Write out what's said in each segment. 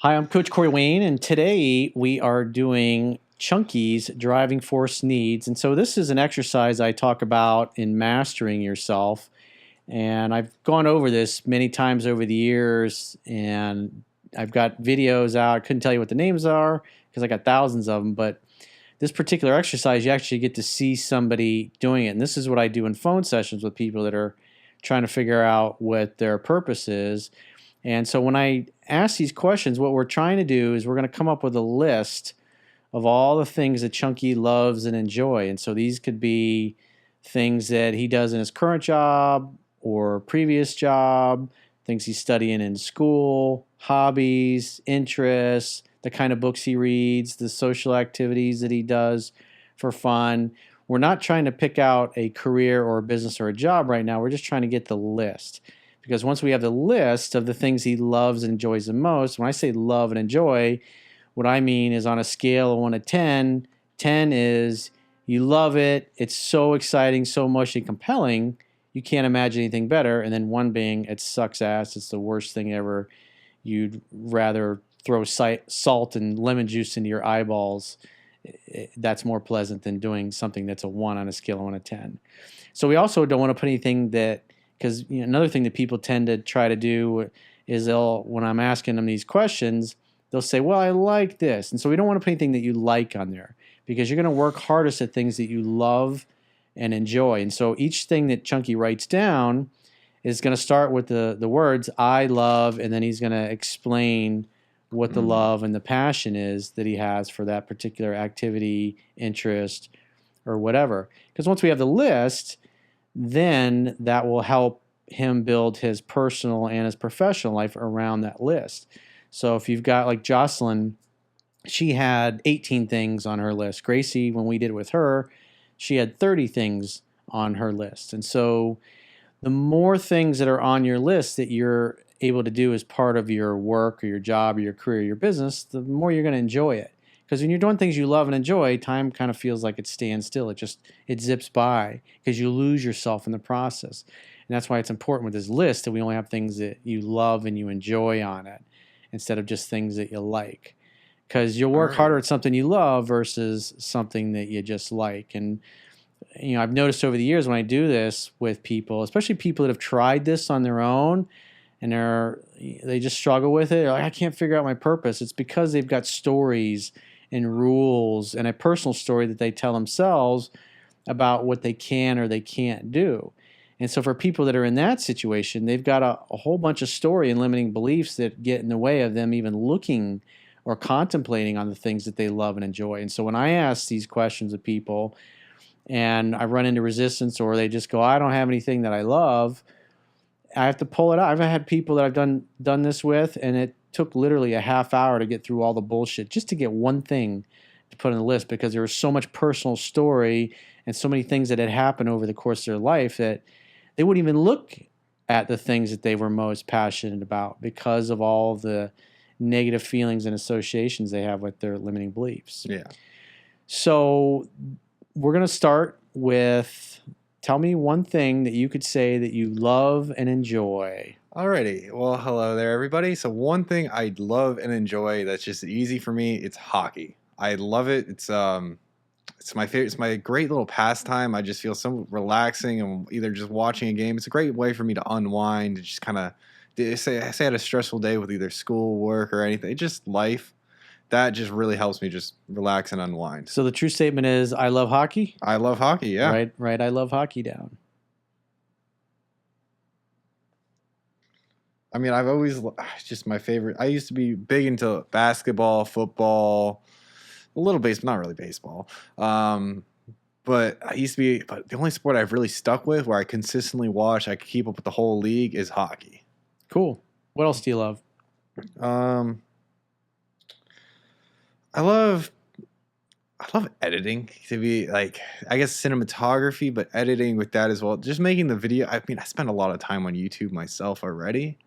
Hi, I'm Coach Corey Wayne, and today we are doing Chunky's driving force needs. And so this is an exercise I talk about in mastering yourself. And I've gone over this many times over the years, and I've got videos out. I couldn't tell you what the names are because I got thousands of them, but this particular exercise, you actually get to see somebody doing it. And this is what I do in phone sessions with people that are trying to figure out what their purpose is. And so when I ask these questions, what we're trying to do is we're going to come up with a list of all the things that Chunky loves and enjoy. And so these could be things that he does in his current job or previous job, things he's studying in school, hobbies, interests, the kind of books he reads, the social activities that he does for fun. We're not trying to pick out a career or a business or a job right now. We're just trying to get the list. Because once we have the list of the things he loves and enjoys the most, when I say love and enjoy, what I mean is on a scale of 1 to 10, 10 is you love it, it's so exciting, so much and compelling, you can't imagine anything better, and then 1 being it sucks ass, it's the worst thing ever, you'd rather throw salt and lemon juice into your eyeballs. That's more pleasant than doing something that's a 1 on a scale of 1 to 10. So we also don't want to put anything that, because another thing that people tend to try to do is when I'm asking them these questions, they'll say, well, I like this. And so we don't want to put anything that you like on there because you're going to work hardest at things that you love and enjoy. And so each thing that Chunky writes down is going to start with the words I love, and then he's going to explain what the love and the passion is that he has for that particular activity, interest, or whatever. Because once we have the list, then that will help him build his personal and his professional life around that list. So if you've got like Jocelyn, she had 18 things on her list. Gracie, when we did it with her, she had 30 things on her list. And so the more things that are on your list that you're able to do as part of your work or your job or your career or your business, the more you're going to enjoy it. Because when you're doing things you love and enjoy, time kind of feels like it stands still. It zips by because you lose yourself in the process. And that's why it's important with this list that we only have things that you love and you enjoy on it instead of just things that you like. Because you'll work harder at something you love versus something that you just like. And I've noticed over the years when I do this with people, especially people that have tried this on their own, and they just struggle with it. They're like, I can't figure out my purpose. It's because they've got stories and rules and a personal story that they tell themselves about what they can or they can't do. And so for people that are in that situation, they've got a whole bunch of story and limiting beliefs that get in the way of them even looking or contemplating on the things that they love and enjoy. And so when I ask these questions of people and I run into resistance or they just go, I don't have anything that I love, I have to pull it out. I've had people that I've done this with, and it took literally a half hour to get through all the bullshit just to get one thing to put on the list because there was so much personal story and so many things that had happened over the course of their life that they wouldn't even look at the things that they were most passionate about because of all the negative feelings and associations they have with their limiting beliefs. Yeah. So we're going to start with, tell me one thing that you could say that you love and enjoy. Alrighty. Well, hello there, everybody. So one thing I love and enjoy that's just easy for me, it's hockey. I love it. It's my favorite. It's my great little pastime. I just feel so relaxing and either just watching a game. It's a great way for me to unwind. Just kind of say I had a stressful day with either school, work, or anything. Just life. That just really helps me just relax and unwind. So the true statement is, I love hockey? I love hockey, yeah. Right, I love hockey down. I mean, I've always, it's just my favorite. I used to be big into basketball, football, a little baseball, not really baseball. But the only sport I've really stuck with where I consistently watch, I can keep up with the whole league is hockey. Cool. What else do you love? I love editing, to be like, I guess cinematography, but editing with that as well. Just making the video. I mean, I spend a lot of time on YouTube myself already.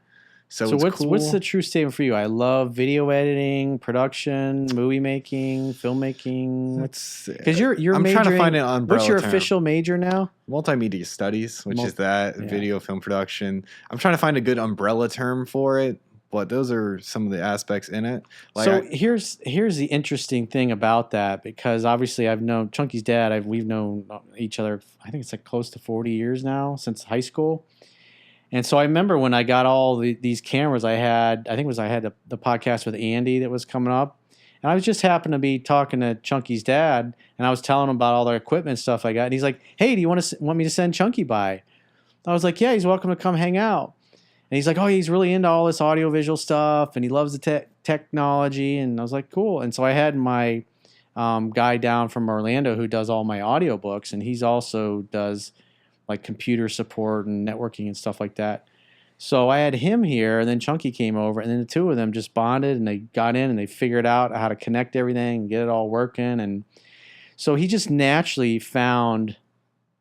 So it's cool. What's the true statement for you? I love video editing, production, movie making, filmmaking. Because I'm trying to find an umbrella. What's your official major now? Multimedia studies, which is that video film production. I'm trying to find a good umbrella term for it. but those are some of the aspects in it. So here's the interesting thing about that, because obviously I've known Chunky's dad. We've known each other. I think it's like close to 40 years now, since high school. And so I remember when I got all these cameras, I had the podcast with Andy that was coming up, and I was just happened to be talking to Chunky's dad, and I was telling him about all the equipment stuff I got, and he's like, "Hey, do you want me to send Chunky by?" I was like, "Yeah, he's welcome to come hang out." And he's like, "Oh, he's really into all this audiovisual stuff, and he loves the technology." And I was like, "Cool." And so I had my guy down from Orlando who does all my audiobooks, and he's also does like computer support and networking and stuff like that. So I had him here, and then Chunky came over, and then the two of them just bonded, and they got in and they figured out how to connect everything and get it all working. And so he just naturally found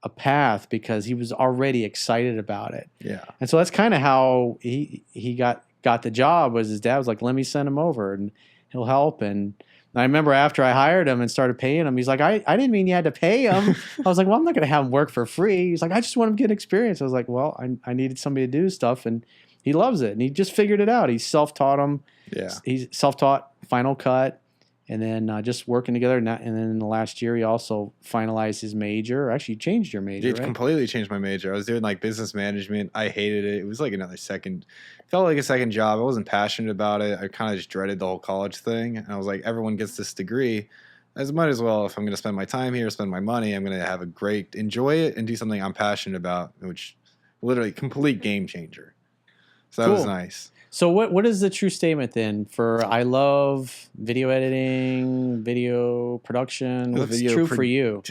a path because he was already excited about it. Yeah. And so that's kind of how he got the job. Was his dad was like, "Let me send him over and he'll help." And I remember after I hired him and started paying him, he's like, I didn't mean you had to pay him. I was like, "Well, I'm not going to have him work for free." He's like, "I just want him to get experience." I was like, "Well, I needed somebody to do stuff." And he loves it. And he just figured it out. He self-taught him. Yeah. He's self-taught Final Cut. And then just working together. And then in the last year, he also finalized his major. Actually, you changed your major, It right? completely changed my major. I was doing like business management. I hated it. It was like felt like a second job. I wasn't passionate about it. I kind of just dreaded the whole college thing. And I was like, everyone gets this degree. I might as well, if I'm going to spend my time here, spend my money, I'm going to enjoy it and do something I'm passionate about, which literally complete game changer. So that was nice. So what is the true statement then for I love video editing, video production? What's true for you?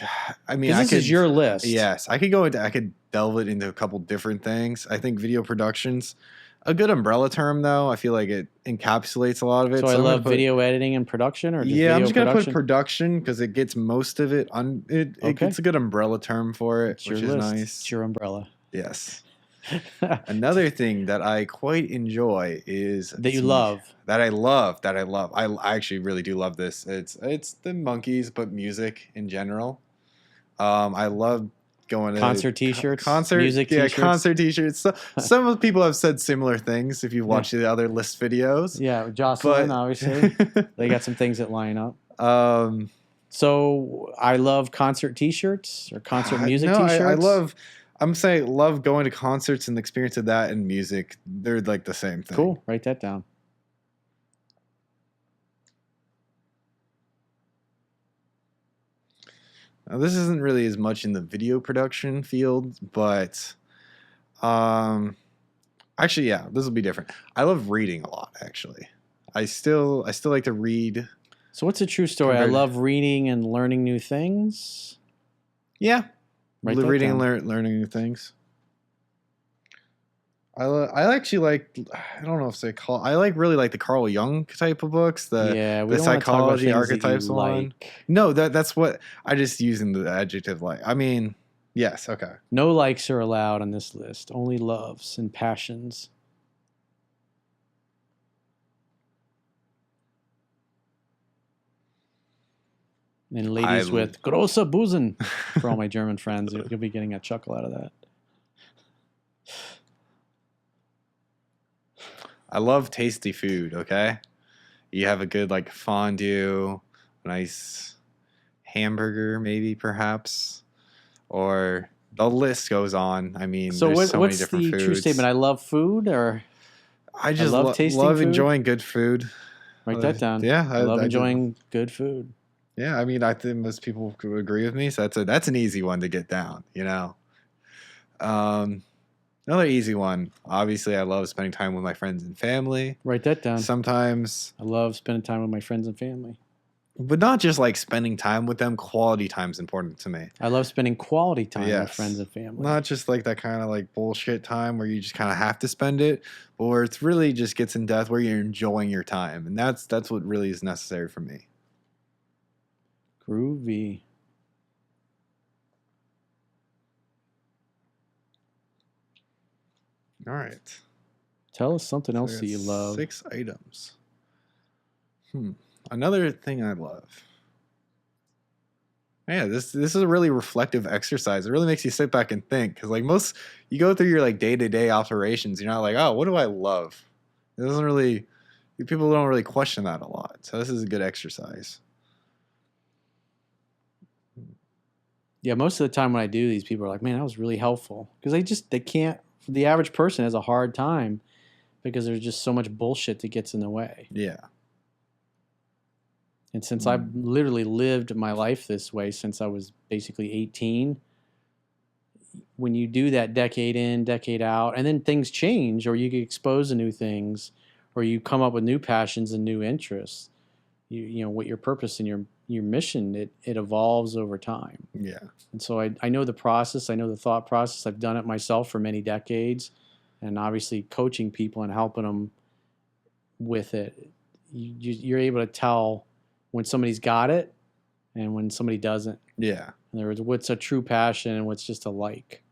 I mean, this is your list. Yes, I could delve it into a couple different things. I think video production's a good umbrella term, though. I feel like it encapsulates a lot of it. So I love video editing and production, or just I'm just gonna production? put production because it gets most of it. It gets a good umbrella term for it, which is nice. It's your umbrella. Yes. Another thing that I quite enjoy is that I love. I actually really do love this. It's the monkeys, but music in general. I love going to concert T-shirts, music T-shirts. Concert T-shirts. So, some people have said similar things if you've watched the other list videos. Yeah, Jocelyn, obviously, they got some things that line up. So I love concert T-shirts or concert music T-shirts. I'm saying love going to concerts and the experience of that and music. They're like the same thing. Cool. Write that down. Now, this isn't really as much in the video production field, but actually, yeah, this will be different. I love reading a lot, actually. I still like to read. So what's a true story? I love reading and learning new things. Yeah. Reading and learning new things. I actually like. I don't know if I really like the Carl Jung type of books. The psychology archetypes one. No, that's what I just using the adjective like. I mean, yes, okay. No likes are allowed on this list. Only loves and passions. And ladies with grosse Busen for all my German friends. You'll be getting a chuckle out of that. I love tasty food, okay? You have a good like fondue, nice hamburger maybe perhaps, or the list goes on. I mean, so there's what's many different the foods. true statement? I love food, or I just love enjoying good food. Write that down. Yeah, I love enjoying good food. Yeah, I mean, I think most people could agree with me. So that's an easy one to get down, you know. Another easy one. Obviously, I love spending time with my friends and family. Write that down. Sometimes I love spending time with my friends and family. But not just like spending time with them. Quality time is important to me. I love spending quality time with friends and family. Not just like that kind of like bullshit time where you just kind of have to spend it, but where it's really just gets in depth where you're enjoying your time. And that's what really is necessary for me. Groovy. All right. Tell us something else that you love. 6 items. Another thing I love. Yeah, this is a really reflective exercise. It really makes you sit back and think because like you go through your like day-to-day operations. You're not like, oh, what do I love? It doesn't really, people don't really question that a lot. So this is a good exercise. Yeah, most of the time when I do these, people are like, "Man, that was really helpful," because they can't. The average person has a hard time because there's just so much bullshit that gets in the way. Yeah. And since I've literally lived my life this way since I was basically 18, when you do that decade in, decade out, and then things change, or you get exposed to new things, or you come up with new passions and new interests, you know what your purpose and your mission, it evolves over time. Yeah. And so I know the process, I know the thought process. I've done it myself for many decades, and obviously coaching people and helping them with it, you're able to tell when somebody's got it and when somebody doesn't. Yeah. In other words, what's a true passion and what's just a like.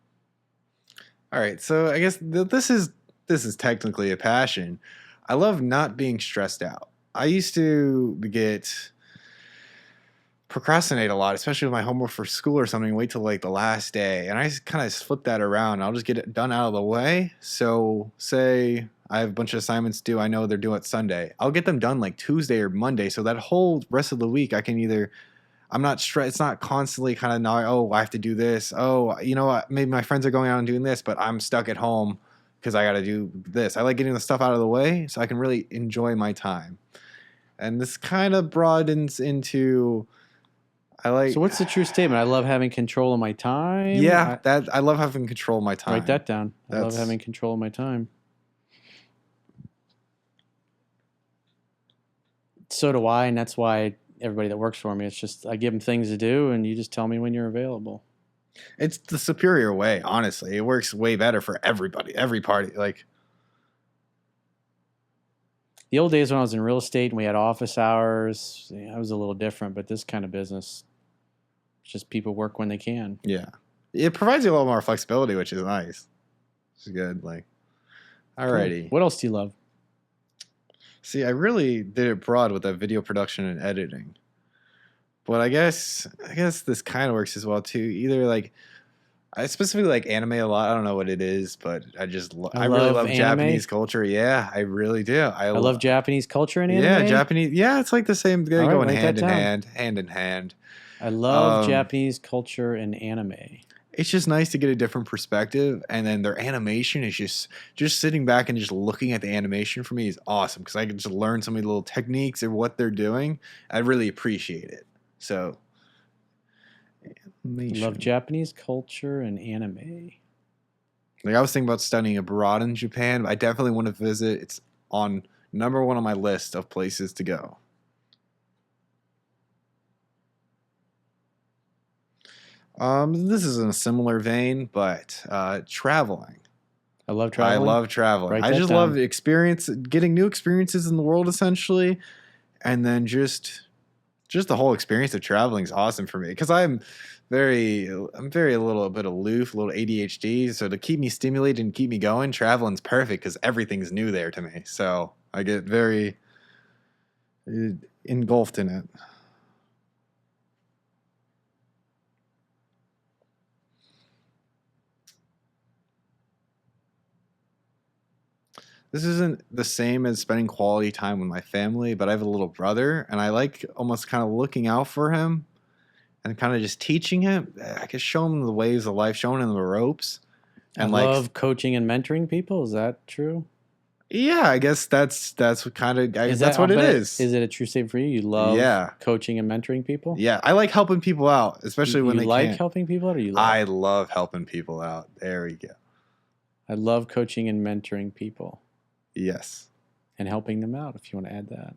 All right. So I guess this is technically a passion. I love not being stressed out. I used to procrastinate a lot, especially with my homework for school or something, wait till like the last day. And I just kind of flip that around. I'll just get it done out of the way. So say I have a bunch of assignments due. I know they're due at Sunday. I'll get them done like Tuesday or Monday. So that whole rest of the week, I can either, I'm not stressed. It's not constantly kind of now, oh, I have to do this. Oh, you know what? Maybe my friends are going out and doing this, but I'm stuck at home because I got to do this. I like getting the stuff out of the way so I can really enjoy my time. And this kind of broadens into, So what's the true statement? I love having control of my time. Yeah, I love having control of my time. Write that down. I love having control of my time. So do I, and that's why everybody that works for me, it's just I give them things to do, and you just tell me when you're available. It's the superior way, honestly. It works way better for everybody, every party. Like the old days when I was in real estate and we had office hours, I was a little different, but this kind of business, just people work when they can. Yeah. It provides you a little more flexibility, which is nice. It's good. Like, alrighty. Cool. What else do you love? See, I really did it broad with that video production and editing. But I guess this kind of works as well too. Either like I specifically like anime a lot. I don't know what it is, but I really love anime. Japanese culture. Yeah, I really do. I love Japanese culture and anime. Yeah, Japanese. Yeah, it's like the same. They go hand in hand. I love Japanese culture and anime. It's just nice to get a different perspective, and then their animation is just sitting back and just looking at the animation for me is awesome because I can just learn so many little techniques of what they're doing. I really appreciate it. So, animation. Love Japanese culture and anime. Like I was thinking about studying abroad in Japan. I definitely want to visit. It's on number one on my list of places to go. This is in a similar vein, but traveling. I love traveling. I love traveling. I just love getting new experiences in the world, essentially, and then just the whole experience of traveling is awesome for me because I'm very a little bit aloof, a little ADHD. So to keep me stimulated and keep me going, traveling's perfect because everything's new there to me. So I get very engulfed in it. This isn't the same as spending quality time with my family, but I have a little brother, and I like almost kind of looking out for him and kind of just teaching him. I can show him the ways of life, showing him the ropes. And I love coaching and mentoring people. Is that true? Yeah, I guess that's what kind of that's what it is. Is it a true statement for you? You love coaching and mentoring people? Yeah, I like helping people out, especially when they like helping people out, or you love? I love helping people out. There we go. I love coaching and mentoring people. Yes. And helping them out, if you want to add that.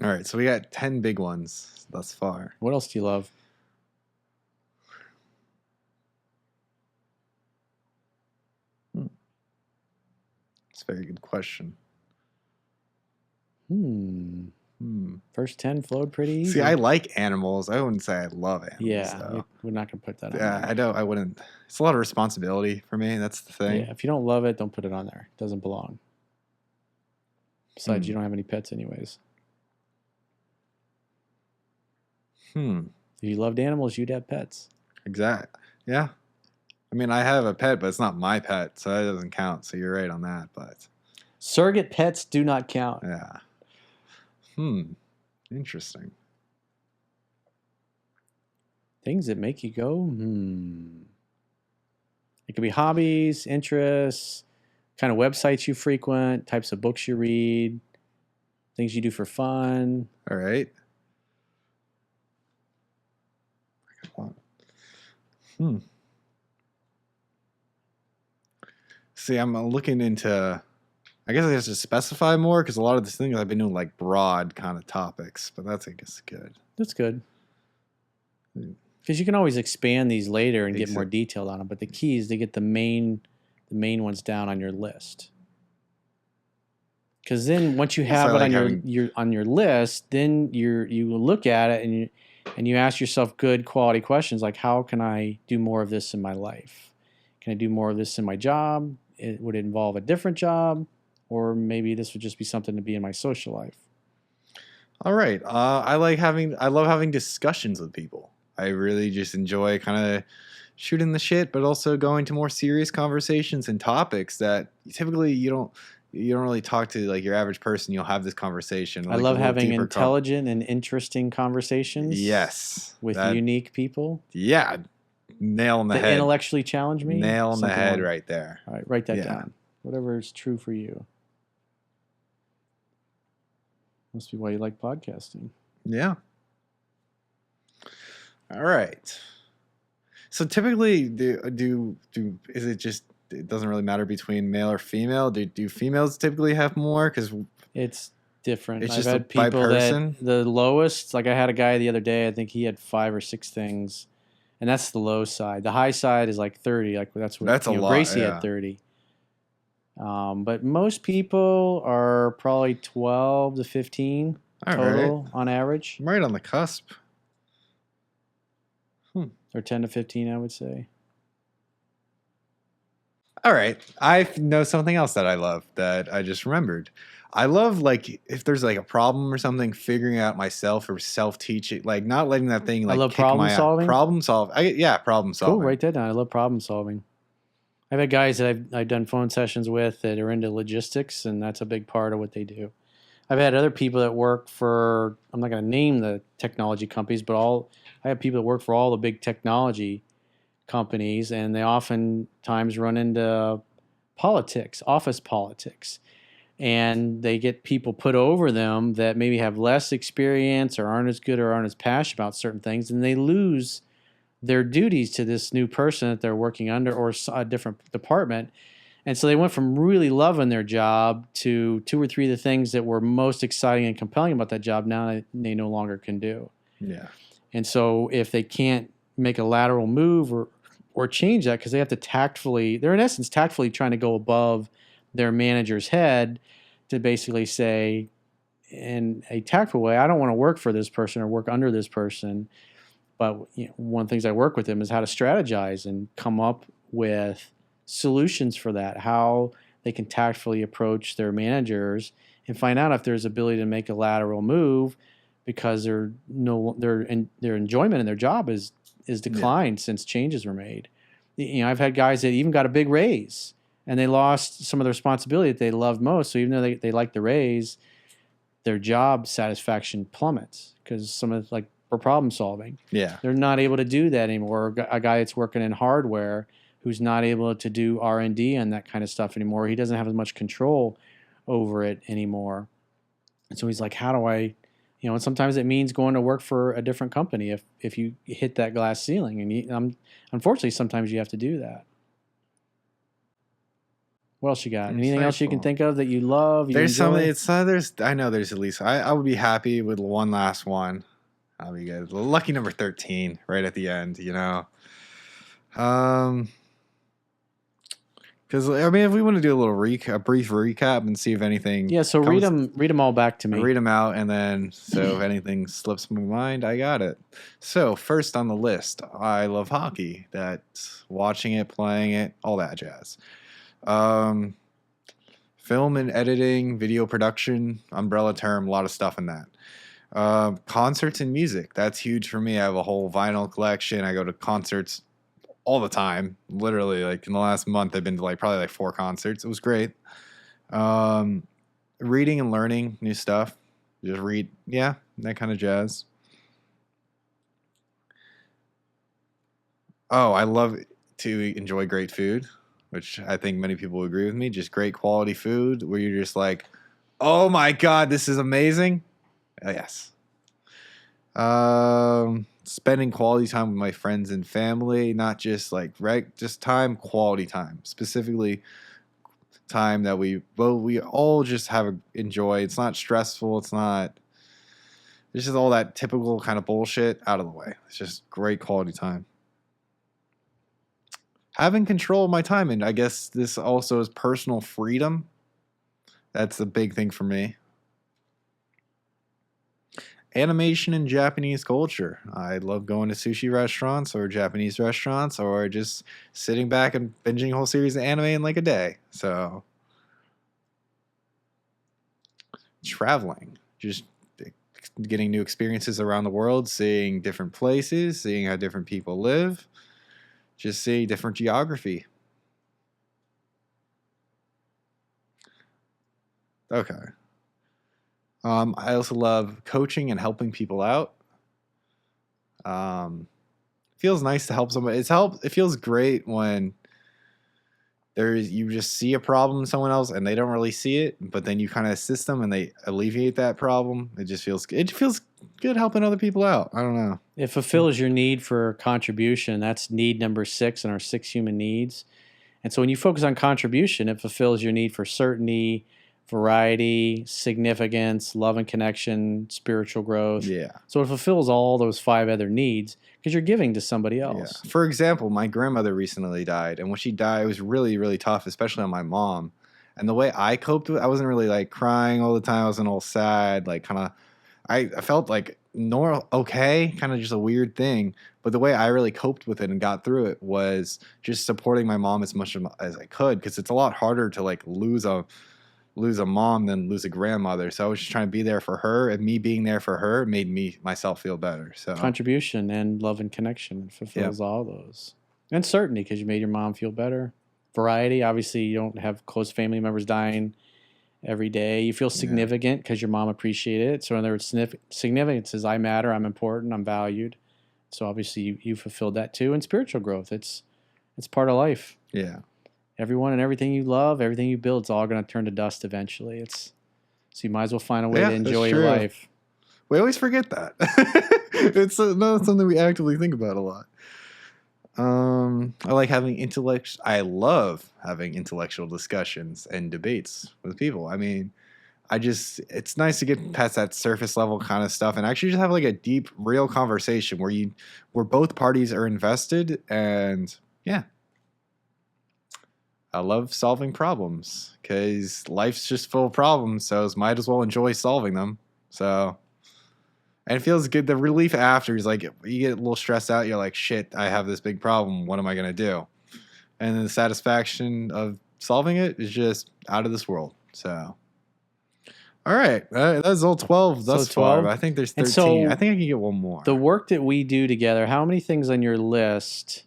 All right, so we got 10 big ones thus far. What else do you love? It's a very good question. First 10 flowed pretty easy. See, I like animals. I wouldn't say I love animals. Yeah, though. we're not going to put that on there. I don't. I wouldn't. It's a lot of responsibility for me. That's the thing. Yeah, if you don't love it, don't put it on there. It doesn't belong. Besides, you don't have any pets anyways. Hmm. If you loved animals, you'd have pets. Exact. Yeah. I mean, I have a pet, but it's not my pet, so that doesn't count. So you're right on that. But Surrogate pets do not count. yeah. Interesting. Things that make you go, It could be hobbies, interests, kind of websites you frequent, types of books you read, things you do for fun. All right. See, I'm looking into. I guess I have to specify more because a lot of these things I've been doing like broad kind of topics, but that's I guess good. That's good. Hmm. Because you can always expand these later and get more detailed on them. But the key is to get the main ones down on your list. Because then once you have it on your on your list, then you look at it and you ask yourself good quality questions like, how can I do more of this in my life? Can I do more of this in my job? Would it involve a different job? Or maybe this would just be something to be in my social life. All right. I love having discussions with people. I really just enjoy kind of shooting the shit, but also going to more serious conversations and topics that typically you don't really talk to like your average person. You'll have this conversation. I love having intelligent and interesting conversations. Yes. With unique people. Yeah. Nail on the head. Intellectually challenge me. Nail on the head right there. All right, write that down. Whatever is true for you. Must be why you like podcasting. Yeah. All right. So typically, is it just it doesn't really matter between male or female? Do females typically have more? Because it's different. It's I've just had by people person. That the lowest, like I had a guy the other day. I think he had 5 or 6 things, and that's the low side. The high side is like 30. Like that's a lot. Gracie had 30. But most people are probably 12 to 15 total on average. I'm right on the cusp. Or 10 to 15, I would say. All right. I know something else that I love that I just remembered. I love, like, if there's, like, a problem or something, figuring out myself or self-teaching, like, not letting that thing, like, I love kick problem my ass. solving. Problem solving. Problem solving. Cool, write that down. I love problem solving. I've had guys that I've done phone sessions with that are into logistics, and that's a big part of what they do. I've had other people that work for, I'm not going to name the technology companies, but I have people that work for all the big technology companies, and they oftentimes run into politics, office politics. And they get people put over them that maybe have less experience or aren't as good or aren't as passionate about certain things, and they lose their duties to this new person that they're working under or a different department. And so they went from really loving their job to 2 or 3 of the things that were most exciting and compelling about that job now they no longer can do. Yeah. And so if they can't make a lateral move or change that, because they have to they're in essence tactfully trying to go above their manager's head to basically say in a tactful way, I don't want to work for this person or work under this person. But one of the things I work with them is how to strategize and come up with solutions for that, how they can tactfully approach their managers and find out if there's ability to make a lateral move because their enjoyment in their job is declined since changes were made. I've had guys that even got a big raise and they lost some of the responsibility that they loved most. So even though they like the raise, their job satisfaction plummets because some of like for problem solving. Yeah. They're not able to do that anymore. A guy that's working in hardware who's not able to do R&D and that kind of stuff anymore. He doesn't have as much control over it anymore. And so he's like, how do I, and sometimes it means going to work for a different company if you hit that glass ceiling. And unfortunately, sometimes you have to do that. What else you got? Anything else you can think of that you love? There's something. I know there's at least. I would be happy with one last one. I'll be good. Lucky number 13, right at the end. Because I mean, if we want to do a brief recap and see if anything. Yeah. So read them all back to me. Read them out, and then if anything slips my mind, I got it. So first on the list, I love hockey. That's watching it, playing it, all that jazz. Film and editing, video production, umbrella term, a lot of stuff in that. Concerts and music. That's huge for me. I have a whole vinyl collection. I go to concerts all the time. Literally, like in the last month, I've been to like probably like 4 concerts. It was great. Um, Reading and learning new stuff. Just read, yeah, that kind of jazz. Oh, I love to enjoy great food, which I think many people agree with me. Just great quality food where you're just like, oh my God, this is amazing. Yes. Spending quality time with my friends and family, not just like just time, quality time, specifically time that we all just enjoy. It's not stressful. It's just all that typical kind of bullshit out of the way. It's just great quality time. Having control of my time, and I guess this also is personal freedom. That's a big thing for me. Animation and Japanese culture. I love going to sushi restaurants or Japanese restaurants or just sitting back and binging a whole series of anime in like a day. So, traveling, just getting new experiences around the world, seeing different places, seeing how different people live, just seeing different geography. Okay. I also love coaching and helping people out. Feels nice to help somebody. It feels great when you just see a problem in someone else and they don't really see it, but then you kind of assist them and they alleviate that problem. It feels good helping other people out. I don't know. It fulfills your need for contribution. That's need number 6 in our 6 human needs. And so when you focus on contribution, it fulfills your need for certainty, variety, significance, love and connection, spiritual growth. Yeah. So it fulfills all those 5 other needs because you're giving to somebody else. Yeah. For example, my grandmother recently died, and when she died, it was really, really tough, especially on my mom. And the way I coped with it, I wasn't really like crying all the time. I wasn't all sad, like kind of. I felt like normal, okay, kind of just a weird thing. But the way I really coped with it and got through it was just supporting my mom as much as I could, because it's a lot harder to like lose a mom than lose a grandmother. So I was just trying to be there for her, and me being there for her made myself feel better. So contribution and love and connection fulfills all those. And certainty, because you made your mom feel better. Variety, obviously you don't have close family members dying every day. You feel significant because your mom appreciated it. So in other words, significance is I matter, I'm important, I'm valued. So obviously you fulfilled that too. And spiritual growth, it's part of life. Yeah. Everyone and everything you love, everything you build, it's all going to turn to dust eventually. So you might as well find a way to enjoy your life. We always forget that. It's not something we actively think about a lot. I love having intellectual discussions and debates with people. I mean, it's nice to get past that surface level kind of stuff and actually just have like a deep, real conversation where both parties are invested. And yeah, I love solving problems because life's just full of problems. So might as well enjoy solving them. So, and it feels good. The relief after is like, you get a little stressed out. You're like, shit, I have this big problem. What am I going to do? And then the satisfaction of solving it is just out of this world. So, all right. That's all 12 thus far. I think there's 13. So I think I can get one more. The work that we do together, how many things on your list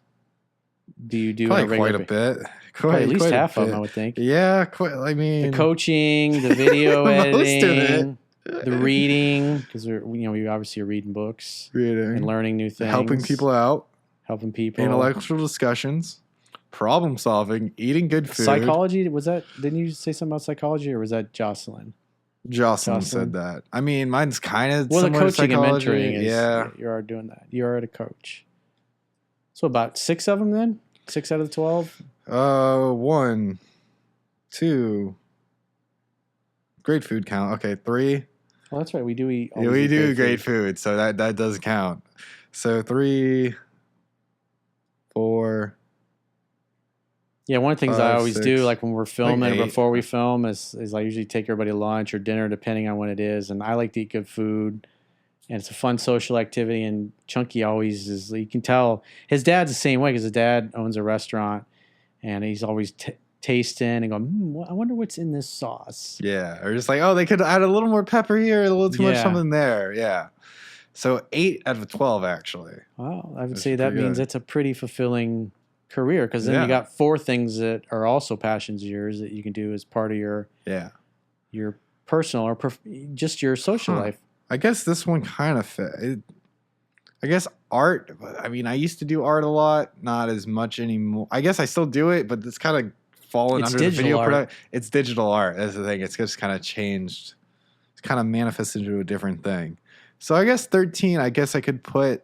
do you do? Probably quite a bit. Probably at least half of them, I would think. Yeah. I mean, the coaching, the video editing, the reading, because we obviously are reading books, and learning new things, helping people out, intellectual discussions, problem solving, eating good food. Psychology, didn't you say something about psychology, or was that Jocelyn? Jocelyn said that. I mean, mine's kind of the coaching and mentoring is, yeah. You are doing that. You are a coach. So about 6 of them then? 6 out of the 12? 1, 2. Great food count. Okay, 3. Well, that's right. We do eat. Yeah, we do great food, so that does count. So 3, 4. Yeah, one of the things 5, I always 6, do, like when we're filming like or before we film, is I usually take everybody to lunch or dinner, depending on when it is. And I like to eat good food, and it's a fun social activity. And Chunky always is. You can tell his dad's the same way because his dad owns a restaurant, and he's always tasting and going, I wonder what's in this sauce. Yeah. Or just like, oh, they could add a little more pepper here, a little too much Yeah. something there. Yeah. So 8 out of 12, actually. Wow, I would That's say that pretty means good. it's a pretty fulfilling career, because then you Yeah. got 4 things that are also passions of yours that you can do as part of your Yeah. personal or just your social Huh. life. I guess this one kind of fit. I guess art. I mean, I used to do art a lot, not as much anymore. I guess I still do it, but it's kind of fallen It's under the digital video art. product. It's digital art. That's the thing. It's just kind of changed. It's kind of manifested into a different thing. So I guess 13. I guess I could put.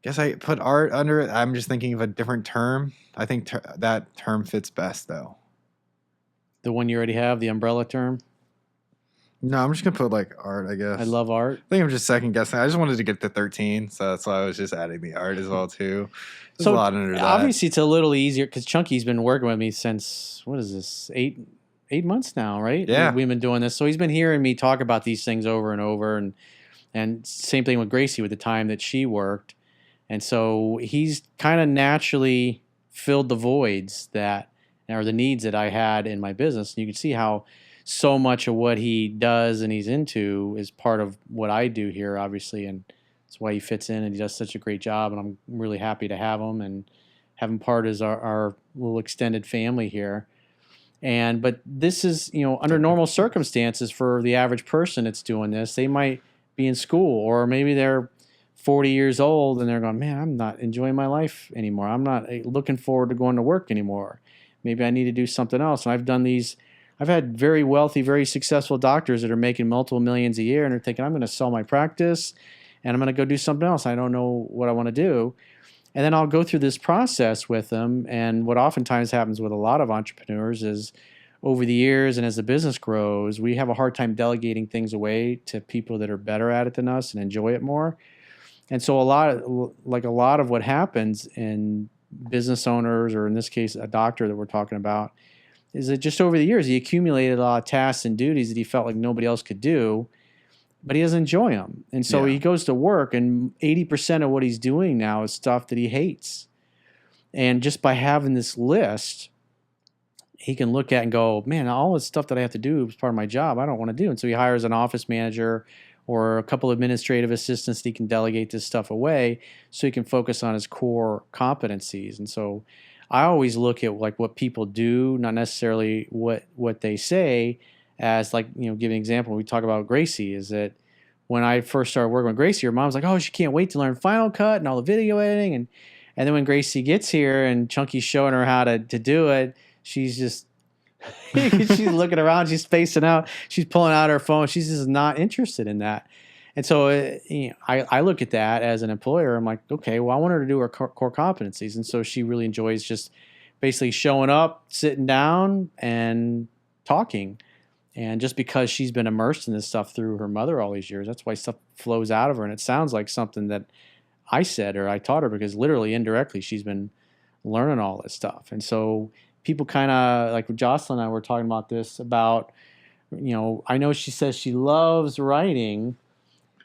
Guess I put art under it. I'm just thinking of a different term. I think that term fits best though. The one you already have, the umbrella term. No, I'm just gonna put like art. I guess. I love art. I think I'm just second guessing. I just wanted to get to 13, so that's why I was just adding the art as well too. There's a lot under that. Obviously, it's a little easier because Chunky's been working with me since, what is this, 8 months now, right? Yeah. We've been doing this, so he's been hearing me talk about these things over and over, and same thing with Gracie with the time that she worked, and so he's kind of naturally filled the voids that, or the needs that I had in my business. And you can see how so much of what he does and he's into is part of what I do here, obviously, and that's why he fits in and he does such a great job. And I'm really happy to have him and have him part as our little extended family here. But this is, under normal circumstances for the average person that's doing this, they might be in school, or maybe they're 40 years old and they're going, man, I'm not enjoying my life anymore. I'm not looking forward to going to work anymore. Maybe I need to do something else. And I've had very wealthy, very successful doctors that are making multiple millions a year and are thinking, I'm going to sell my practice and I'm going to go do something else. I don't know what I want to do. And then I'll go through this process with them. And what oftentimes happens with a lot of entrepreneurs is over the years and as the business grows, we have a hard time delegating things away to people that are better at it than us and enjoy it more. And so a lot of what happens in business owners, or in this case, a doctor that we're talking about, is that just over the years, he accumulated a lot of tasks and duties that he felt like nobody else could do, but he doesn't enjoy them. And so he goes to work, and 80% of what he's doing now is stuff that he hates. And just by having this list, he can look at and go, man, all this stuff that I have to do as part of my job, I don't want to do. And so he hires an office manager or a couple of administrative assistants that he can delegate this stuff away so he can focus on his core competencies. And so I always look at like what people do, not necessarily what they say, as like, give an example. We talk about Gracie, is that when I first started working with Gracie, her mom was like, oh, she can't wait to learn Final Cut and all the video editing. And then when Gracie gets here and Chunky's showing her how to do it, she's just, she's looking around, she's spacing out, she's pulling out her phone. She's just not interested in that. And so I look at that as an employer. I'm like, okay, well, I want her to do her core competencies. And so she really enjoys just basically showing up, sitting down, and talking. And just because she's been immersed in this stuff through her mother all these years, that's why stuff flows out of her. And it sounds like something that I said or I taught her, because literally, indirectly, she's been learning all this stuff. And so people kind of, like Jocelyn and I were talking about this, about, I know she says she loves writing,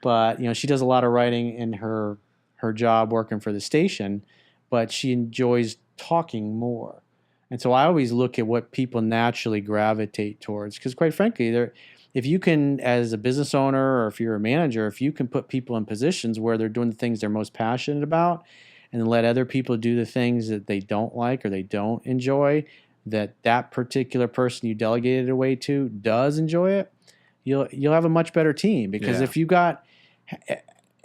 but she does a lot of writing in her job working for the station, but she enjoys talking more. And so I always look at what people naturally gravitate towards, because quite frankly, if you can, as a business owner or if you're a manager, if you can put people in positions where they're doing the things they're most passionate about and let other people do the things that they don't like or they don't enjoy, that particular person you delegated away to does enjoy it, you'll have a much better team. Because if you got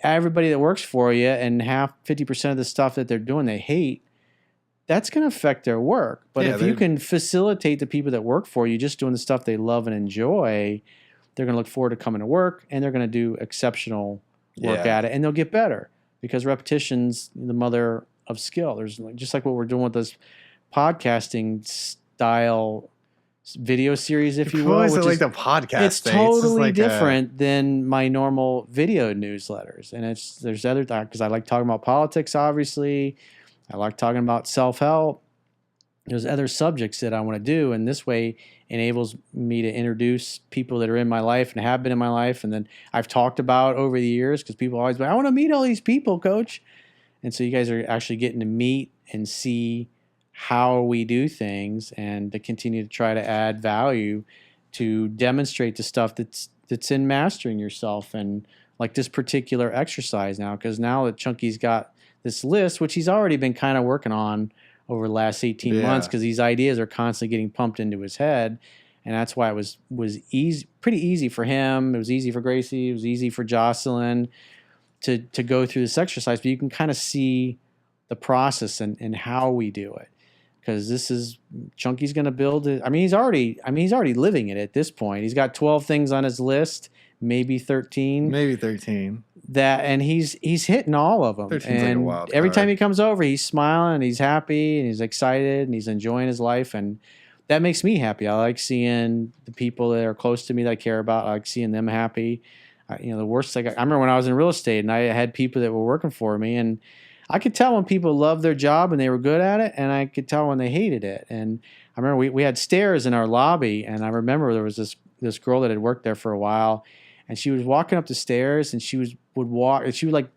everybody that works for you and 50% of the stuff that they're doing they hate, that's going to affect their work. But if you can facilitate the people that work for you just doing the stuff they love and enjoy, they're going to look forward to coming to work, and they're going to do exceptional work at it, and they'll get better, because repetition's the mother of skill. There's just like what we're doing with this podcasting style video series, if you will. Which is like the podcast. It's totally different than my normal video newsletters. And there's other things, because I like talking about politics, obviously. I like talking about self-help. There's other subjects that I want to do, and this way enables me to introduce people that are in my life and have been in my life, and then I've talked about over the years, because people always go, I want to meet all these people, Coach. And so you guys are actually getting to meet and see how we do things and to continue to try to add value to demonstrate the stuff that's in mastering yourself, and like this particular exercise now, because now that Chunky's got this list, which he's already been kind of working on over the last 18 months, Yeah. because these ideas are constantly getting pumped into his head. And that's why it was easy, pretty easy for him. It was easy for Gracie. It was easy for Jocelyn to go through this exercise. But you can kind of see the process and how we do it, because this is Chunky's going to build it. He's already living it at this point. He's got 12 things on his list, maybe 13. Maybe 13. And he's hitting all of them. 13's and like a wild every card. time he comes over, he's smiling, and he's happy, and he's excited, and he's enjoying his life, and that makes me happy. I like seeing the people that are close to me that I care about. I like seeing them happy. The worst thing, I remember when I was in real estate and I had people that were working for me, and I could tell when people loved their job and they were good at it, and I could tell when they hated it. And I remember we had stairs in our lobby, and I remember there was this girl that had worked there for a while, and she was walking up the stairs, and she would like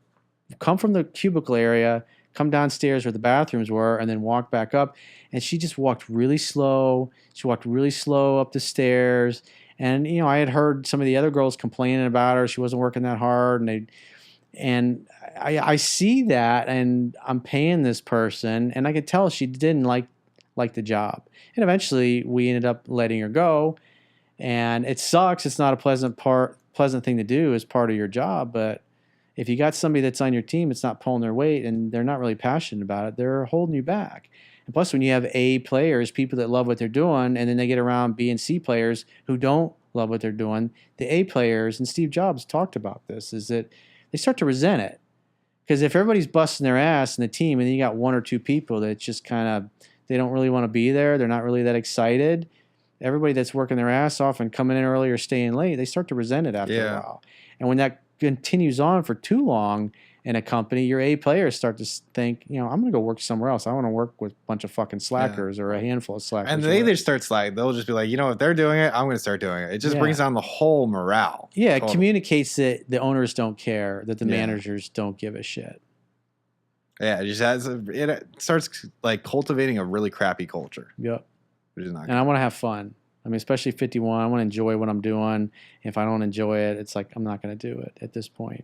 come from the cubicle area, come downstairs where the bathrooms were, and then walk back up. And she just walked really slow. She walked really slow up the stairs. And I had heard some of the other girls complaining about her. She wasn't working that hard, and I see that, and I'm paying this person, and I could tell she didn't like the job. And eventually, we ended up letting her go. And it sucks. It's not a pleasant thing to do as part of your job, but if you got somebody that's on your team, it's not pulling their weight and they're not really passionate about it, they're holding you back. And plus, when you have A players, people that love what they're doing, and then they get around B and C players who don't love what they're doing, the A players, and Steve Jobs talked about this, is that they start to resent it. Because if everybody's busting their ass in the team, and then you got one or two people that just kind of, they don't really want to be there, they're not really that excited, everybody that's working their ass off and coming in early or staying late, they start to resent it after a while. And when that continues on for too long in a company, your A players start to think, I'm going to go work somewhere else. I want to work with a bunch of fucking slackers or a handful of slackers. And they just start slacking. They'll just be like, if they're doing it, I'm going to start doing it. It just brings down the whole morale. Yeah, it communicates that the owners don't care, that the managers don't give a shit. Yeah, it starts like cultivating a really crappy culture. Yep. Which is not good. And I want to have fun. Especially 51, I want to enjoy what I'm doing. If I don't enjoy it, it's like I'm not going to do it at this point.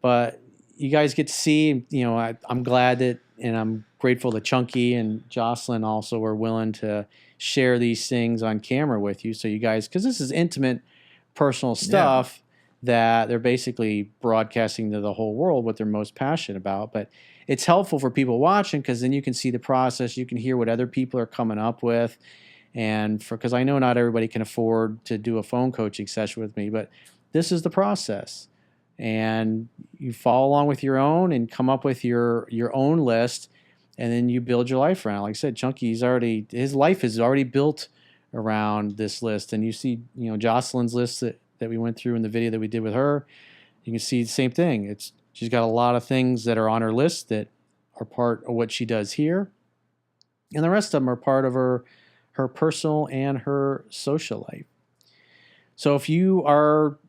But you guys get to see, I'm glad that, and I'm grateful that Chunky and Jocelyn also were willing to share these things on camera with you. So you guys, because this is intimate, personal stuff that they're basically broadcasting to the whole world what they're most passionate about. But it's helpful for people watching, because then you can see the process. You can hear what other people are coming up with. And because I know not everybody can afford to do a phone coaching session with me, but this is the process. And you follow along with your own and come up with your own list, and then you build your life around. Like I said, Chunky, his life is already built around this list. And you see, Jocelyn's list that we went through in the video that we did with her. You can see the same thing. She's got a lot of things that are on her list that are part of what she does here, and the rest of them are part of her personal and her social life. So if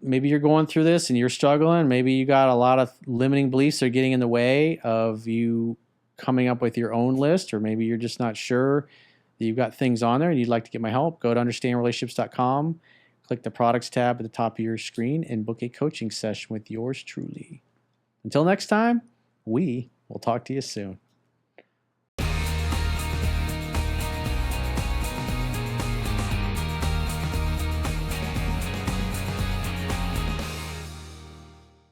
maybe you're going through this and you're struggling, maybe you got a lot of limiting beliefs that are getting in the way of you coming up with your own list, or maybe you're just not sure that you've got things on there and you'd like to get my help, go to understandrelationships.com, click the products tab at the top of your screen, and book a coaching session with yours truly. Until next time, we will talk to you soon.